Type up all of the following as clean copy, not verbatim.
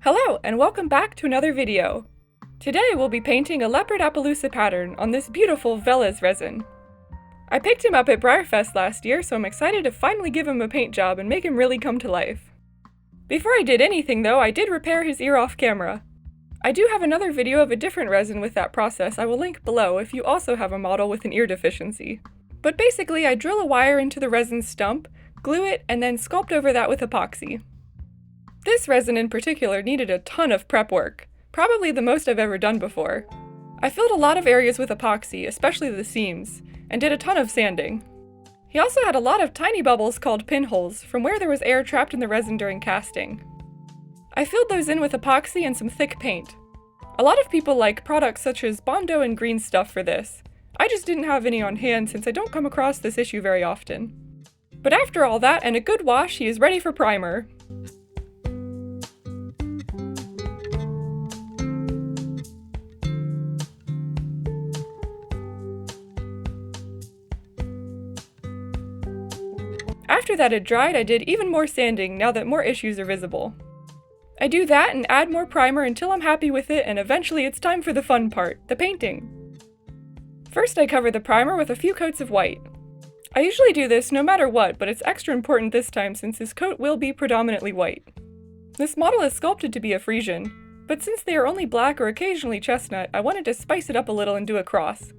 Hello, and welcome back to another video. Today we'll be painting a Leopard Appaloosa pattern on this beautiful Velez resin. I picked him up at Briarfest last year, so I'm excited to finally give him a paint job and make him really come to life. Before I did anything though, I did repair his ear off camera. I do have another video of a different resin with that process I will link below if you also have a model with an ear deficiency. But basically I drill a wire into the resin stump, glue it, and then sculpt over that with epoxy. This resin in particular needed a ton of prep work, probably the most I've ever done before. I filled a lot of areas with epoxy, especially the seams, and did a ton of sanding. He also had a lot of tiny bubbles called pinholes from where there was air trapped in the resin during casting. I filled those in with epoxy and some thick paint. A lot of people like products such as Bondo and Green Stuff for this. I just didn't have any on hand since I don't come across this issue very often. But after all that and a good wash, he is ready for primer. After that had dried, I did even more sanding now that more issues are visible. I do that and add more primer until I'm happy with it, and eventually it's time for the fun part, the painting. First I cover the primer with a few coats of white. I usually do this no matter what, but it's extra important this time since this coat will be predominantly white. This model is sculpted to be a Frisian, but since they are only black or occasionally chestnut, I wanted to spice it up a little and do a cross.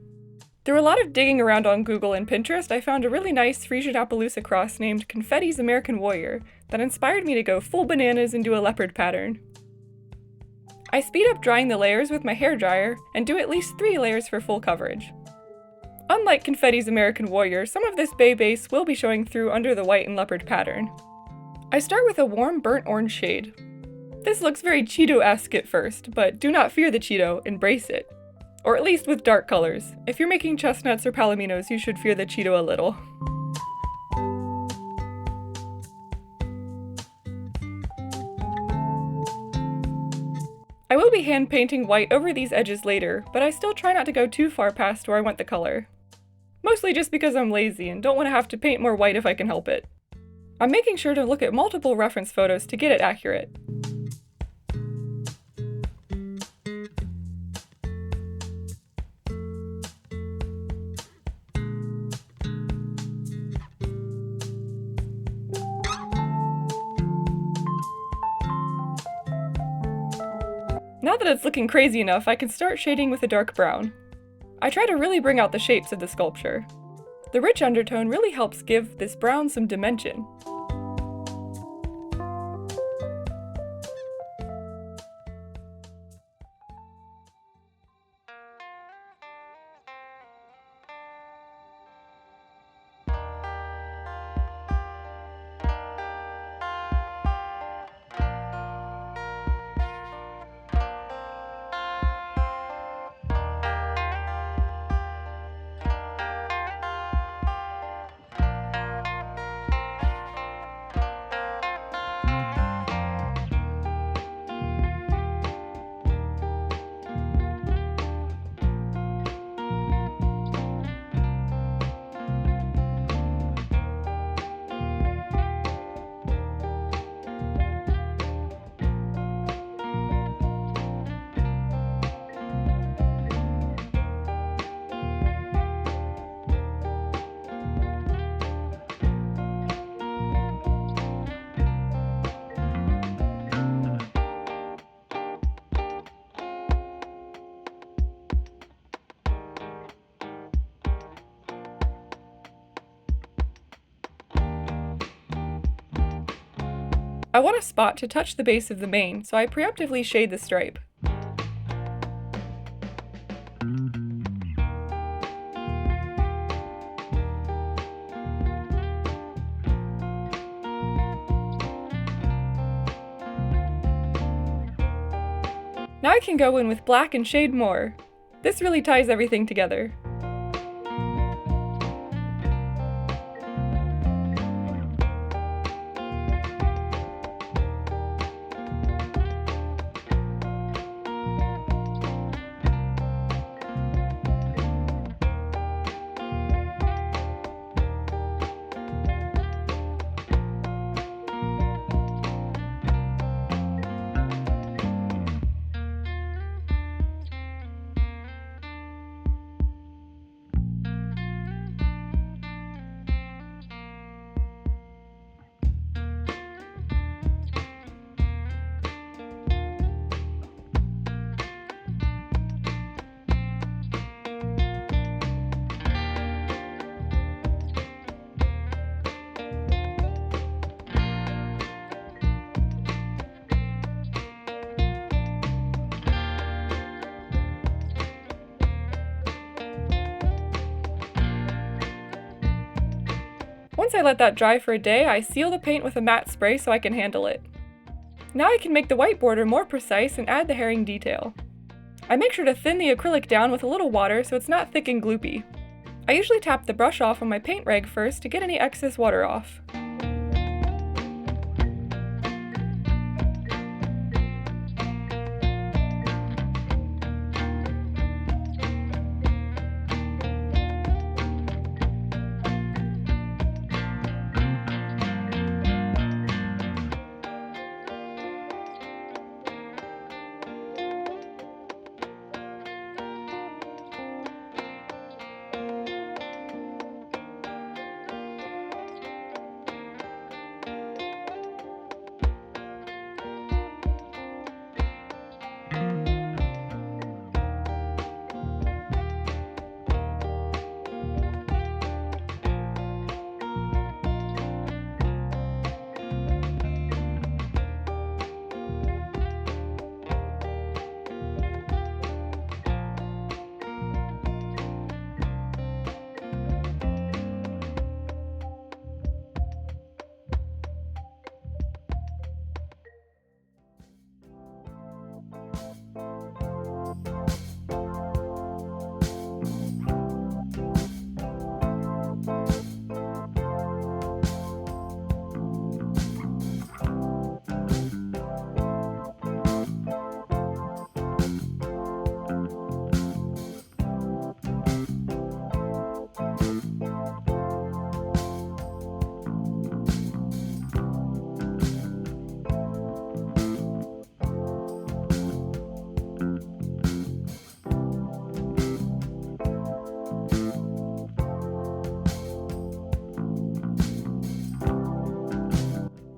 Through a lot of digging around on Google and Pinterest, I found a really nice Frisian Appaloosa cross named Confetti's American Warrior that inspired me to go full bananas and do a leopard pattern. I speed up drying the layers with my hairdryer and do at least 3 layers for full coverage. Unlike Confetti's American Warrior, some of this bay base will be showing through under the white and leopard pattern. I start with a warm burnt orange shade. This looks very Cheeto-esque at first, but do not fear the Cheeto, embrace it. Or at least with dark colors. If you're making chestnuts or palominos, you should fear the Cheeto a little. I will be hand painting white over these edges later, but I still try not to go too far past where I want the color. Mostly just because I'm lazy and don't want to have to paint more white if I can help it. I'm making sure to look at multiple reference photos to get it accurate. Now that it's looking crazy enough, I can start shading with a dark brown. I try to really bring out the shapes of the sculpture. The rich undertone really helps give this brown some dimension. I want a spot to touch the base of the mane, so I preemptively shade the stripe. Now I can go in with black and shade more. This really ties everything together. Once I let that dry for a day, I seal the paint with a matte spray so I can handle it. Now I can make the white border more precise and add the herring detail. I make sure to thin the acrylic down with a little water so it's not thick and gloopy. I usually tap the brush off on my paint rag first to get any excess water off.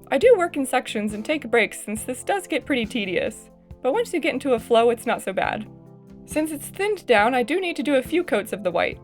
I do work in sections and take breaks since this does get pretty tedious, but once you get into a flow it's not so bad. Since it's thinned down, I do need to do a few coats of the white.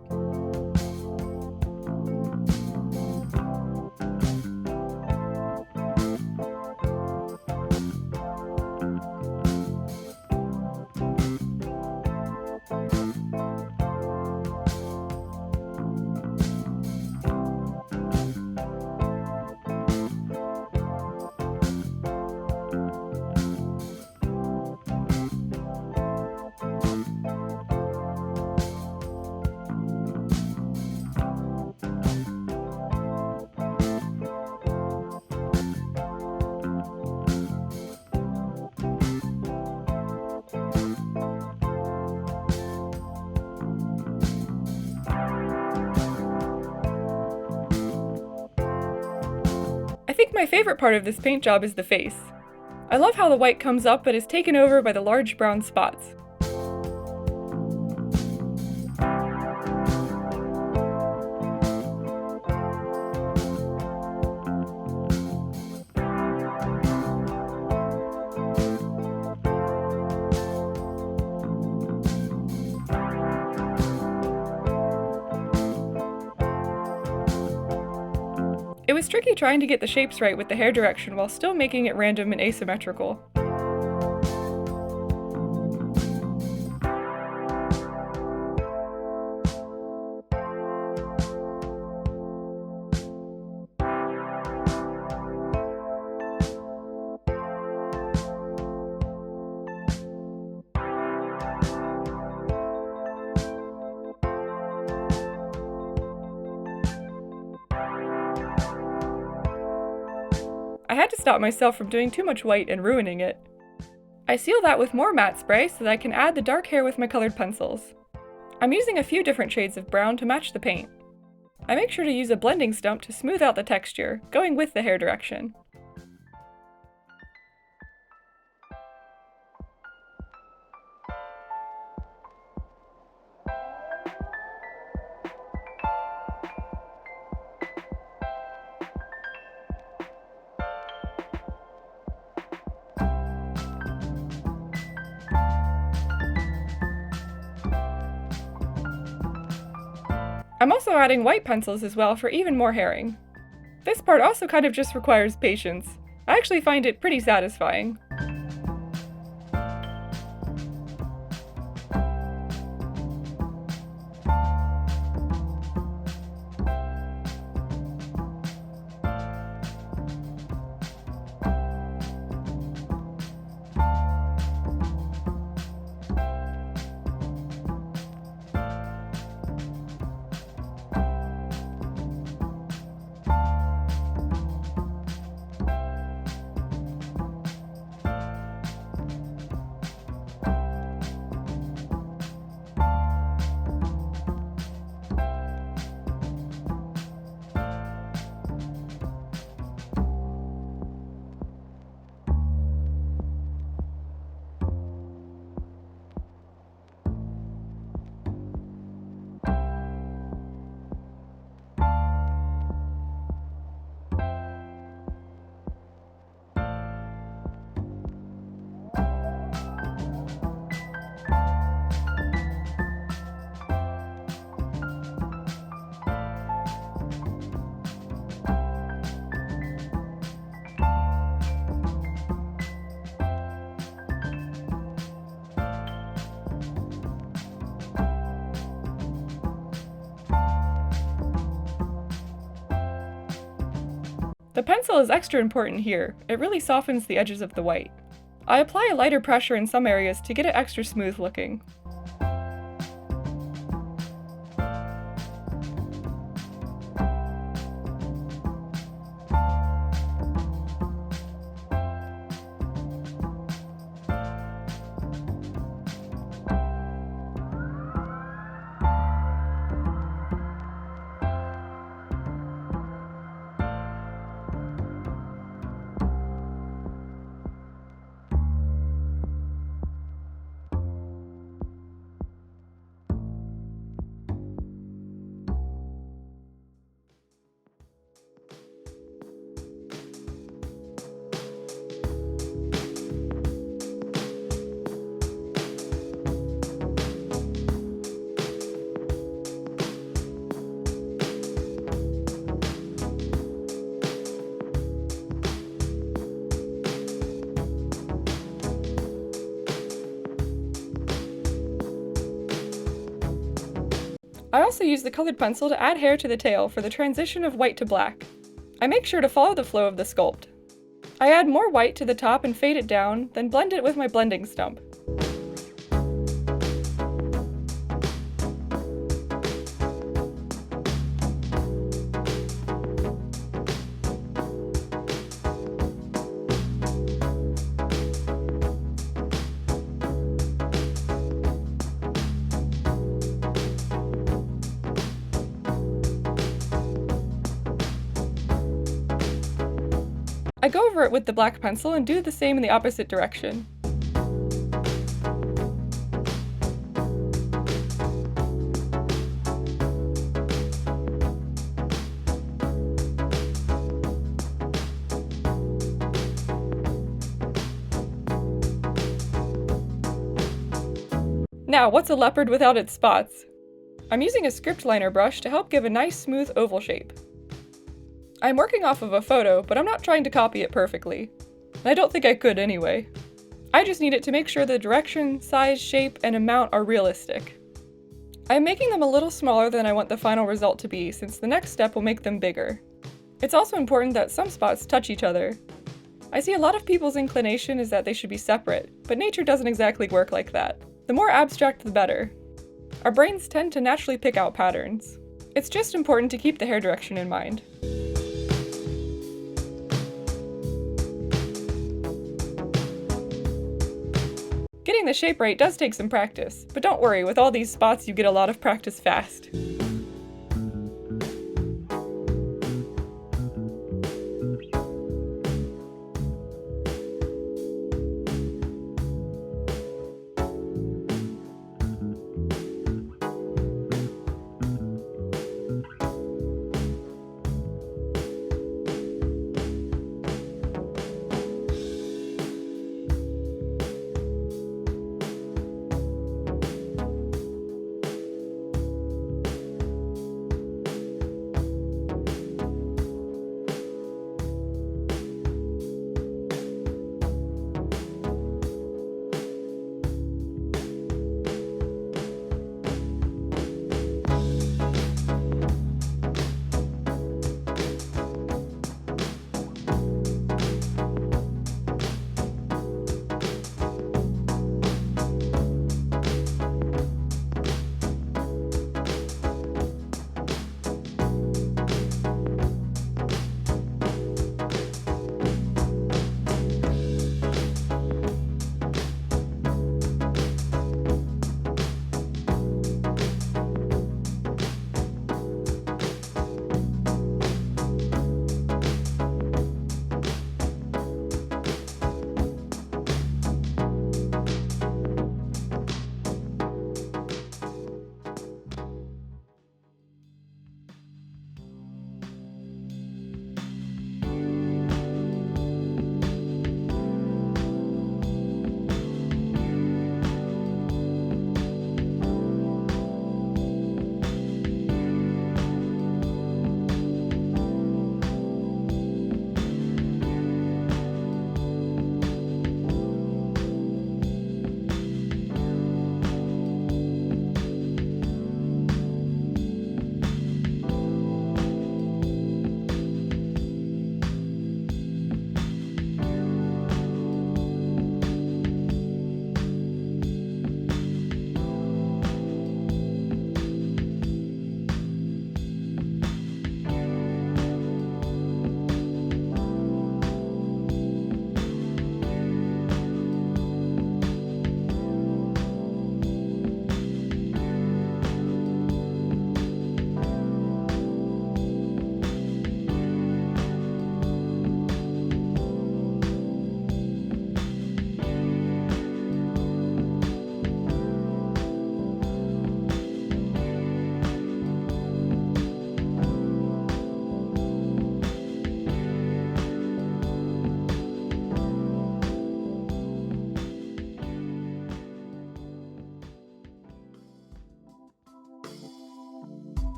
I think my favorite part of this paint job is the face. I love how the white comes up but is taken over by the large brown spots. It was tricky trying to get the shapes right with the hair direction while still making it random and asymmetrical. I had to stop myself from doing too much white and ruining it. I seal that with more matte spray so that I can add the dark hair with my colored pencils. I'm using a few different shades of brown to match the paint. I make sure to use a blending stump to smooth out the texture, going with the hair direction. I'm also adding white pencils as well for even more herring. This part also kind of just requires patience. I actually find it pretty satisfying. The pencil is extra important here. It really softens the edges of the white. I apply a lighter pressure in some areas to get it extra smooth looking. I also use the colored pencil to add hair to the tail for the transition of white to black. I make sure to follow the flow of the sculpt. I add more white to the top and fade it down, then blend it with my blending stump. I go over it with the black pencil and do the same in the opposite direction. Now, what's a leopard without its spots? I'm using a script liner brush to help give a nice smooth oval shape. I'm working off of a photo, but I'm not trying to copy it perfectly. And I don't think I could anyway. I just need it to make sure the direction, size, shape, and amount are realistic. I'm making them a little smaller than I want the final result to be, since the next step will make them bigger. It's also important that some spots touch each other. I see a lot of people's inclination is that they should be separate, but nature doesn't exactly work like that. The more abstract, the better. Our brains tend to naturally pick out patterns. It's just important to keep the hair direction in mind. Getting the shape right does take some practice, but don't worry, with all these spots you get a lot of practice fast.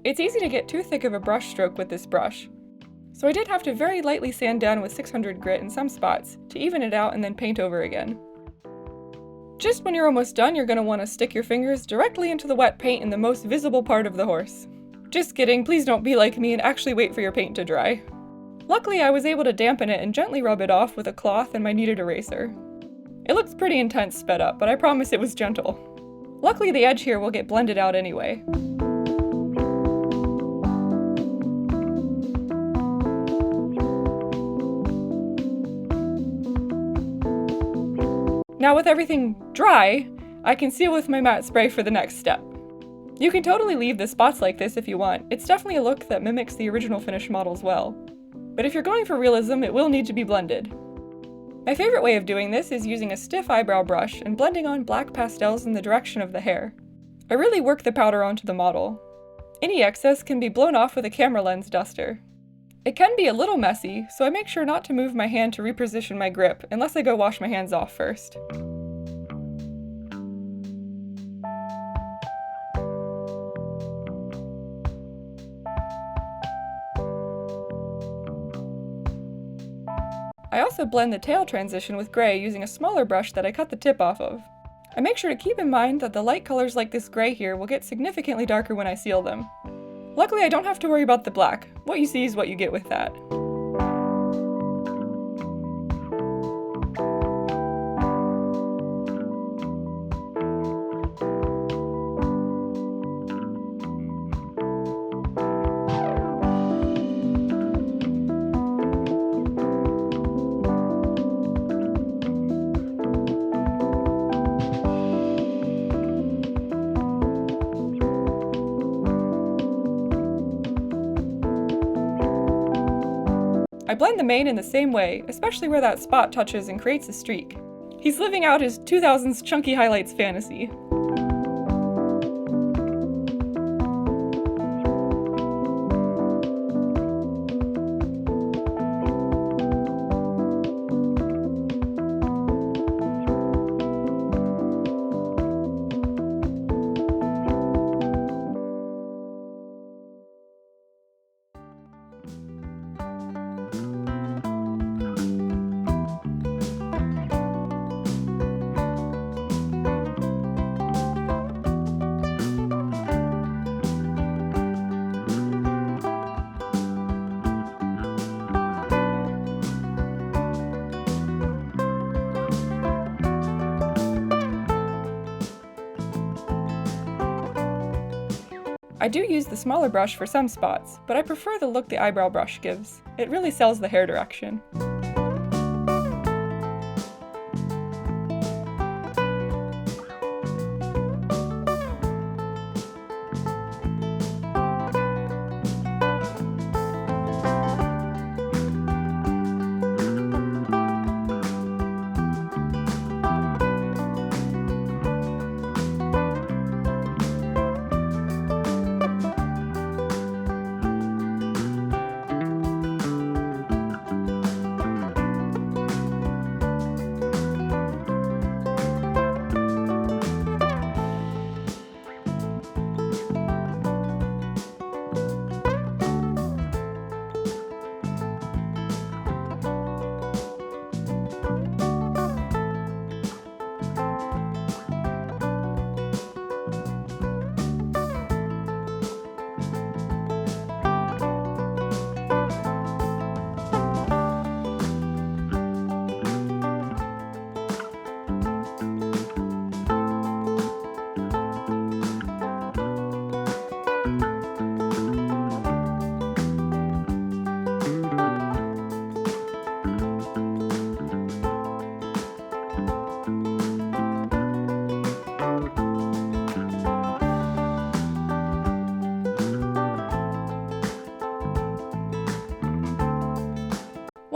It's easy to get too thick of a brush stroke with this brush, so I did have to very lightly sand down with 600 grit in some spots to even it out and then paint over again. Just when you're almost done, you're going to want to stick your fingers directly into the wet paint in the most visible part of the horse. Just kidding, please don't be like me and actually wait for your paint to dry. Luckily, I was able to dampen it and gently rub it off with a cloth and my kneaded eraser. It looks pretty intense sped up, but I promise it was gentle. Luckily, the edge here will get blended out anyway. Now with everything dry, I can seal with my matte spray for the next step. You can totally leave the spots like this if you want. It's definitely a look that mimics the original finished models well. But if you're going for realism, it will need to be blended. My favorite way of doing this is using a stiff eyebrow brush and blending on black pastels in the direction of the hair. I really work the powder onto the model. Any excess can be blown off with a camera lens duster. It can be a little messy, so I make sure not to move my hand to reposition my grip unless I go wash my hands off first. I also blend the tail transition with gray using a smaller brush that I cut the tip off of. I make sure to keep in mind that the light colors like this gray here will get significantly darker when I seal them. Luckily, I don't have to worry about the black. What you see is what you get with that. I blend the mane in the same way, especially where that spot touches and creates a streak. He's living out his 2000s chunky highlights fantasy. I do use the smaller brush for some spots, but I prefer the look the eyebrow brush gives. It really sells the hair direction.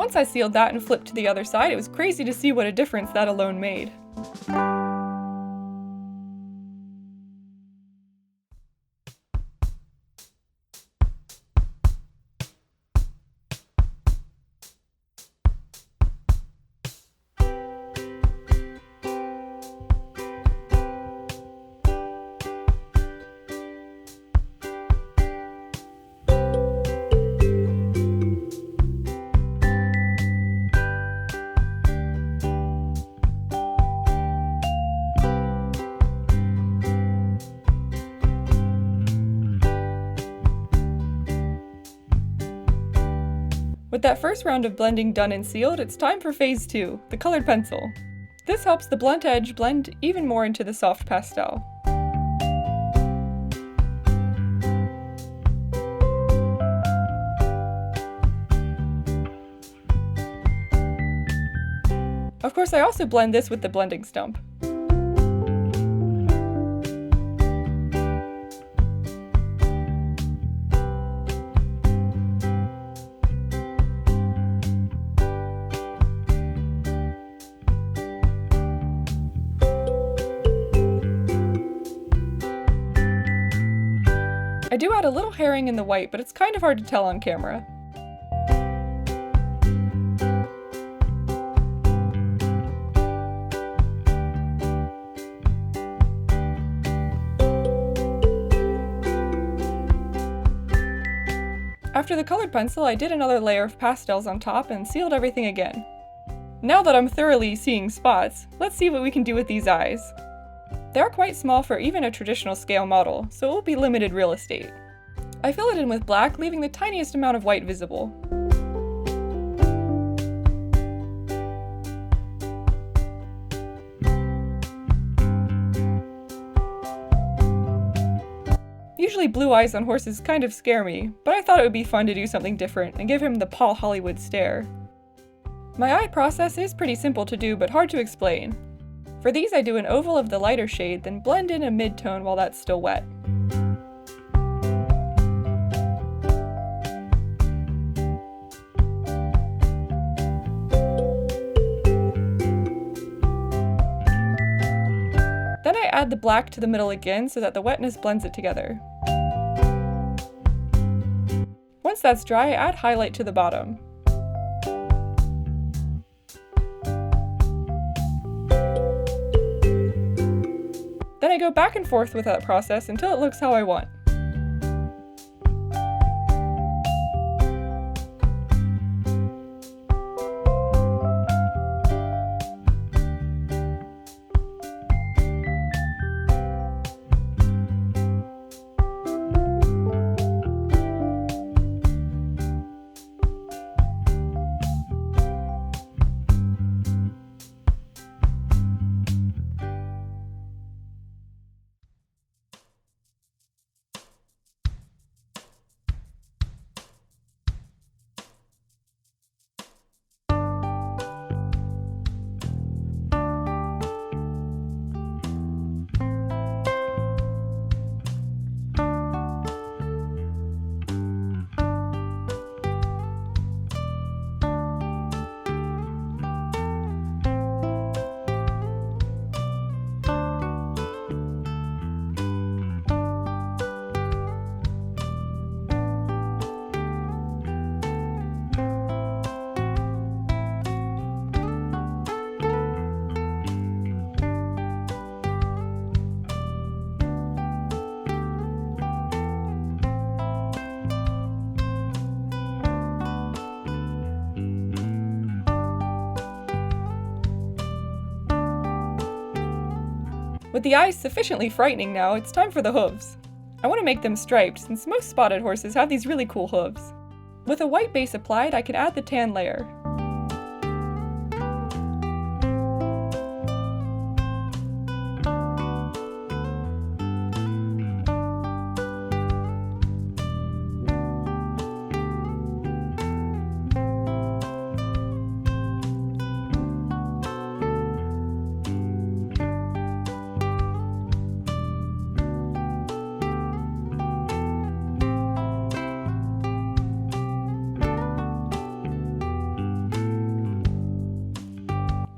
Once I sealed that and flipped to the other side, it was crazy to see what a difference that alone made. With that first round of blending done and sealed, it's time for phase 2, the colored pencil. This helps the blunt edge blend even more into the soft pastel. Of course, I also blend this with the blending stump. I do add a little herring in the white, but it's kind of hard to tell on camera. After the colored pencil, I did another layer of pastels on top and sealed everything again. Now that I'm thoroughly seeing spots, let's see what we can do with these eyes. They are quite small for even a traditional scale model, so it will be limited real estate. I fill it in with black, leaving the tiniest amount of white visible. Usually blue eyes on horses kind of scare me, but I thought it would be fun to do something different and give him the Paul Hollywood stare. My eye process is pretty simple to do, but hard to explain. For these, I do an oval of the lighter shade, then blend in a mid-tone while that's still wet. Then I add the black to the middle again so that the wetness blends it together. Once that's dry, I add highlight to the bottom. Then I go back and forth with that process until it looks how I want. With the eyes sufficiently frightening now, it's time for the hooves. I want to make them striped since most spotted horses have these really cool hooves. With a white base applied, I can add the tan layer.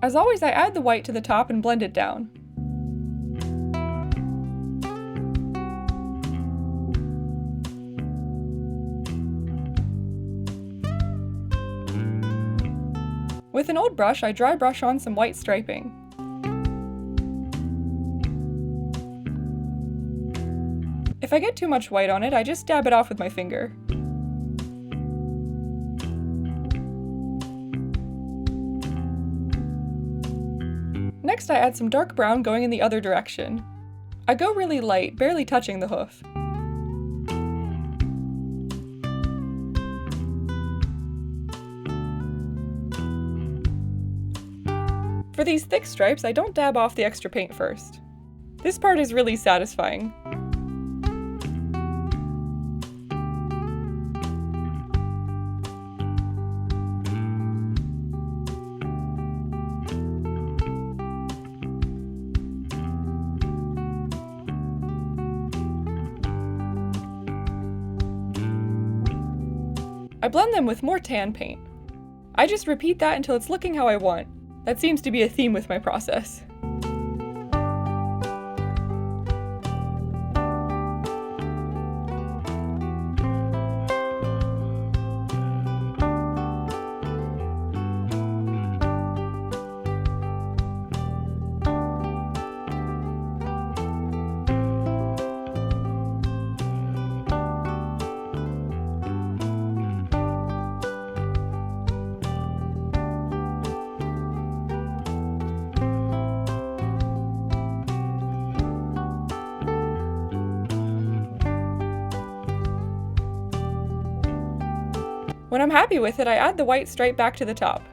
As always, I add the white to the top and blend it down. With an old brush, I dry brush on some white striping. If I get too much white on it, I just dab it off with my finger. Next, I add some dark brown going in the other direction. I go really light, barely touching the hoof. For these thick stripes, I don't dab off the extra paint first. This part is really satisfying. I blend them with more tan paint. I just repeat that until it's looking how I want. That seems to be a theme with my process. When I'm happy with it, I add the white stripe back to the top.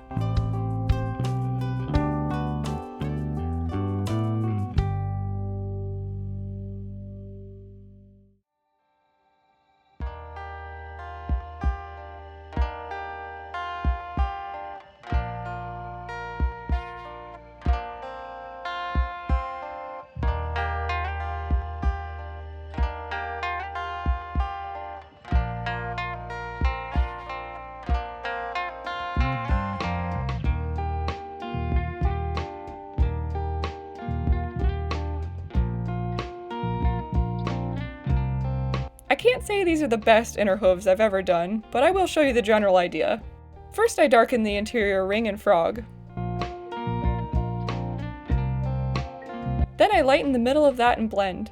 I can't say these are the best inner hooves I've ever done, but I will show you the general idea. First I darken the interior ring and frog. Then I lighten the middle of that and blend.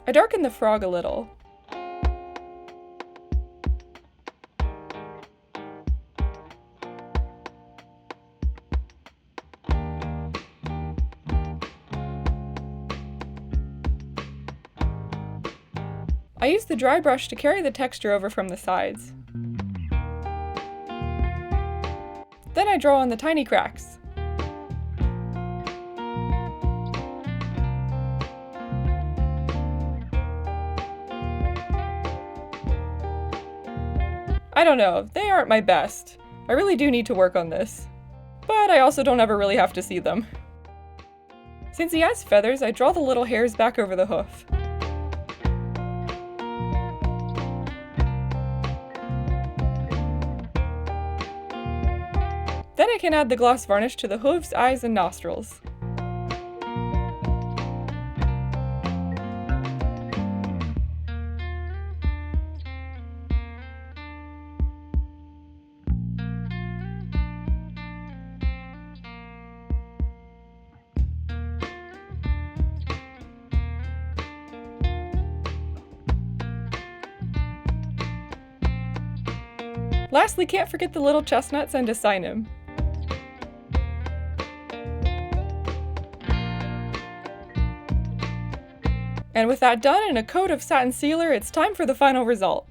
I darken the frog a little. I use the dry brush to carry the texture over from the sides. Then I draw on the tiny cracks. I don't know, they aren't my best. I really do need to work on this. But I also don't ever really have to see them. Since he has feathers, I draw the little hairs back over the hoof. Then I can add the gloss varnish to the hooves, eyes, and nostrils. Lastly, can't forget the little chestnuts and to sign him. And with that done and a coat of satin sealer, it's time for the final result.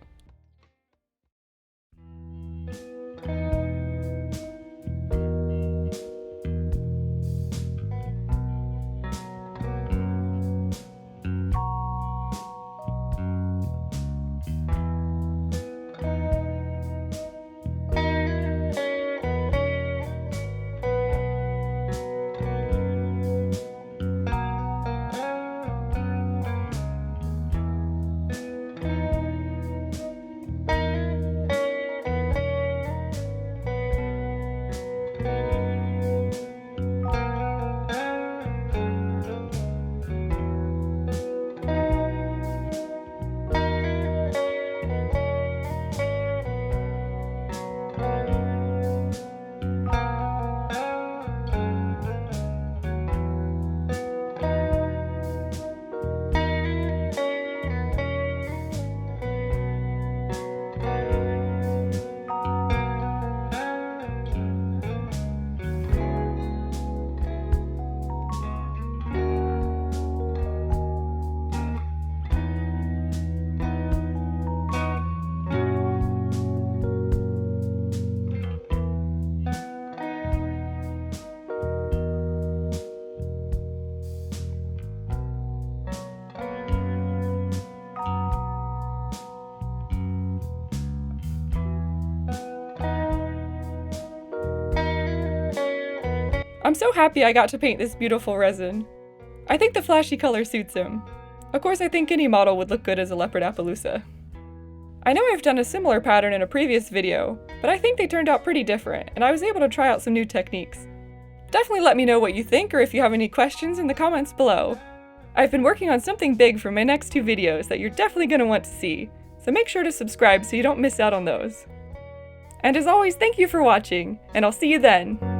I'm so happy I got to paint this beautiful resin. I think the flashy color suits him. Of course, I think any model would look good as a Leopard Appaloosa. I know I've done a similar pattern in a previous video, but I think they turned out pretty different, and I was able to try out some new techniques. Definitely let me know what you think or if you have any questions in the comments below. I've been working on something big for my next 2 videos that you're definitely going to want to see, so make sure to subscribe so you don't miss out on those. And as always, thank you for watching, and I'll see you then!